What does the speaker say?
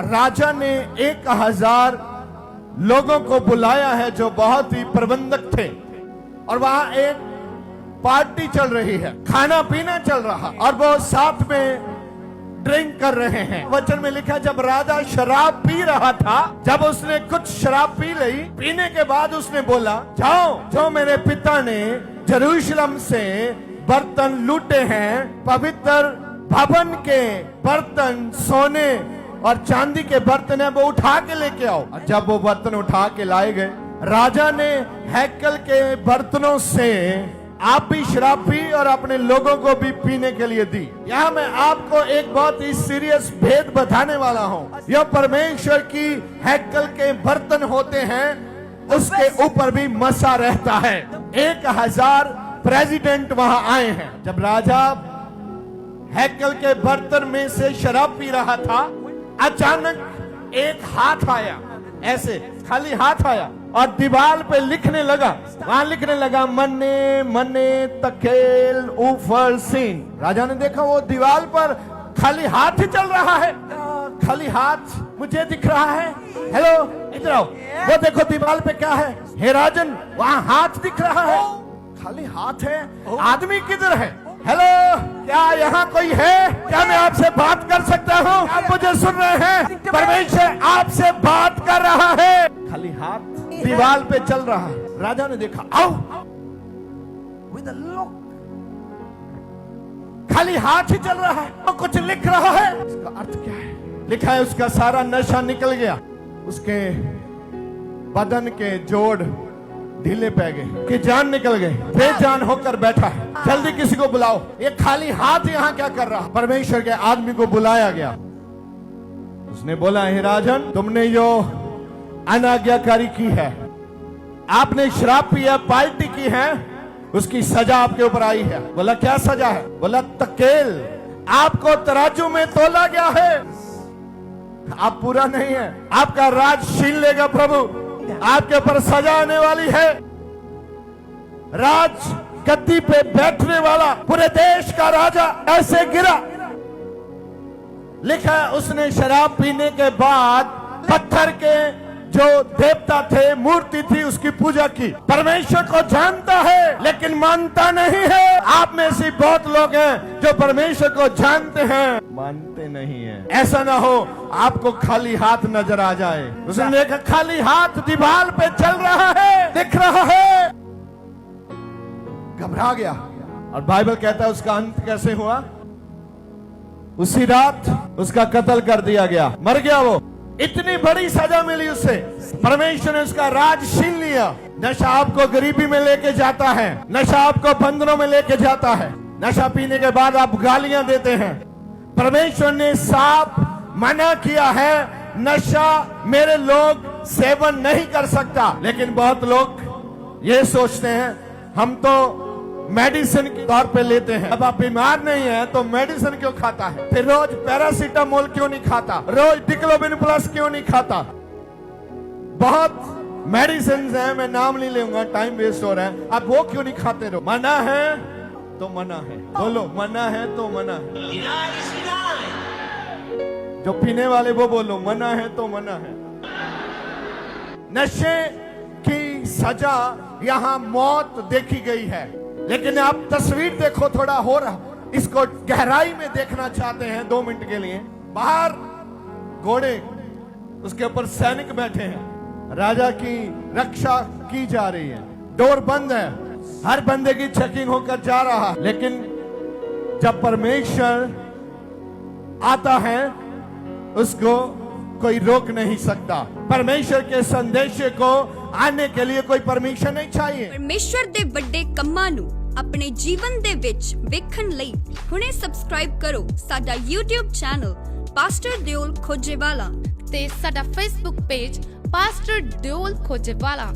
राजा ने 1000 लोगों को बुलाया है जो बहुत ही प्रबंधक थे, और वहां एक पार्टी चल रही है, खाना पीना चल रहा, और वो साथ में ड्रिंक कर रहे हैं। वचन में लिखा, जब राजा शराब पी रहा था, जब उसने कुछ शराब पी ली, पीने के बाद उसने बोला, जाओ, जो मेरे पिता ने यरूशलेम से बर्तन लूटे हैं, पवित्र भवन के बर्तन, सोने और चांदी के बर्तन है, वो उठा के लेके आओ। और जब वो बर्तन उठा के लाए गए, राजा ने हैकल के बर्तनों से आप भी शराब पी और अपने लोगों को भी पीने के लिए दी। यहाँ मैं आपको एक बहुत ही सीरियस भेद बताने वाला हूँ। यह परमेश्वर की हैकल के बर्तन होते हैं, उसके ऊपर भी मसा रहता है। 1000 प्रेसिडेंट वहां आए हैं। जब राजा हैकल के बर्तन में से शराब पी रहा था, अचानक एक हाथ आया, ऐसे खाली हाथ आया, और दीवार पे लिखने लगा। वहां लिखने लगा, मन्ने मन्ने तकेल ऊपर सीन। राजा ने देखा वो दीवार पर खाली हाथ ही चल रहा है, खाली हाथ मुझे दिख रहा है। हेलो, इधर आओ, वो देखो दीवार पे क्या है। हे राजन, वहां हाथ दिख रहा है, खाली हाथ है, आदमी किधर है? हेलो, क्या यहाँ कोई है? क्या मैं आपसे बात कर सकता हूँ? आप मुझे सुन रहे हैं? परमेश्वर आपसे बात कर रहा है। खाली हाथ दीवार पे चल रहा है। राजा ने देखा, आओ, विद अ लुक, खाली हाथ ही चल रहा है, तो कुछ लिख रहा है। इसका अर्थ क्या है? लिखा है, उसका सारा नशा निकल गया, उसके बदन के जोड़ ढीले पै गए, कि जान निकल गई, बेजान होकर बैठा है। जल्दी किसी को बुलाओ, ये खाली हाथ यहाँ क्या कर रहा? परमेश्वर के आदमी को बुलाया गया। उसने बोला, हे राजन, तुमने जो अनाज्ञाकारी की है, आपने शराब पिया, पार्टी की है, उसकी सजा आपके ऊपर आई है। बोला, क्या सजा है? बोला, तकेल, आपको तराजू में तोला गया है, आप पूरा नहीं है, आपका राज छीन लेगा प्रभु, आपके ऊपर सजा आने वाली है। राज गद्दी पे बैठने वाला पूरे देश का राजा ऐसे गिरा। लिखा है, उसने शराब पीने के बाद पत्थर के जो देवता थे, मूर्ति थी, उसकी पूजा की। परमेश्वर को जानता है लेकिन मानता नहीं है। आप में से बहुत लोग हैं जो परमेश्वर को जानते हैं, मानते नहीं हैं। ऐसा ना हो आपको खाली हाथ नजर आ जाए। उसने देखा खाली हाथ दीवार पे चल रहा है, दिख रहा है, घबरा गया। और बाइबल कहता है उसका अंत कैसे हुआ? उसी रात उसका कत्ल कर दिया गया, मर गया वो। इतनी बड़ी सजा मिली उसे। परमेश्वर ने उसका राज छीन लिया। नशा आपको गरीबी में लेके जाता है, नशा आपको बंधनों में लेके जाता है। नशा पीने के बाद आप गालियां देते हैं। परमेश्वर ने साफ मना किया है, नशा मेरे लोग सेवन नहीं कर सकता। लेकिन बहुत लोग ये सोचते हैं, हम तो मेडिसिन के तौर पे लेते हैं। अब आप बीमार नहीं है तो मेडिसिन क्यों खाता है? फिर रोज पैरासीटामोल क्यों नहीं खाता? रोज डिक्लोबिन प्लस क्यों नहीं खाता? बहुत मेडिसिन हैं, मैं नाम नहीं लूंगा, टाइम वेस्ट हो रहा है। आप वो क्यों नहीं खाते? रहो, मना है तो मना है, बोलो मना है तो मना है। जो पीने वाले वो बोलो मना है तो मना है। नशे की सजा यहाँ मौत देखी गई है, लेकिन आप तस्वीर देखो, थोड़ा हो रहा, इसको गहराई में देखना चाहते हैं 2 मिनट के लिए। बाहर घोड़े, उसके ऊपर सैनिक बैठे हैं, राजा की रक्षा की जा रही है, डोर बंद है, हर बंदे की चेकिंग होकर जा रहा। लेकिन जब परमेश्वर आता है उसको कोई रोक नहीं सकता। परमेश्वर के संदेश को आने के लिए कोई परमिशन नहीं चाहिए। परमेश्वर ਦੇ ਵੱਡੇ ਕੰਮਾਂ ਨੂੰ ਆਪਣੇ ਜੀਵਨ ਦੇ ਵਿੱਚ ਵੇਖਣ ਲਈ ਹੁਣੇ ਸਬਸਕ੍ਰਾਈਬ ਕਰੋ ਸਾਡਾ YouTube ਚੈਨਲ ਪਾਸਟਰ ਦਿਓਲ ਖੋਜੇਵਾਲਾ ਤੇ ਸਾਡਾ Facebook ਪੇਜ ਪਾਸਟਰ ਦਿਓਲ ਖੋਜੇਵਾਲਾ।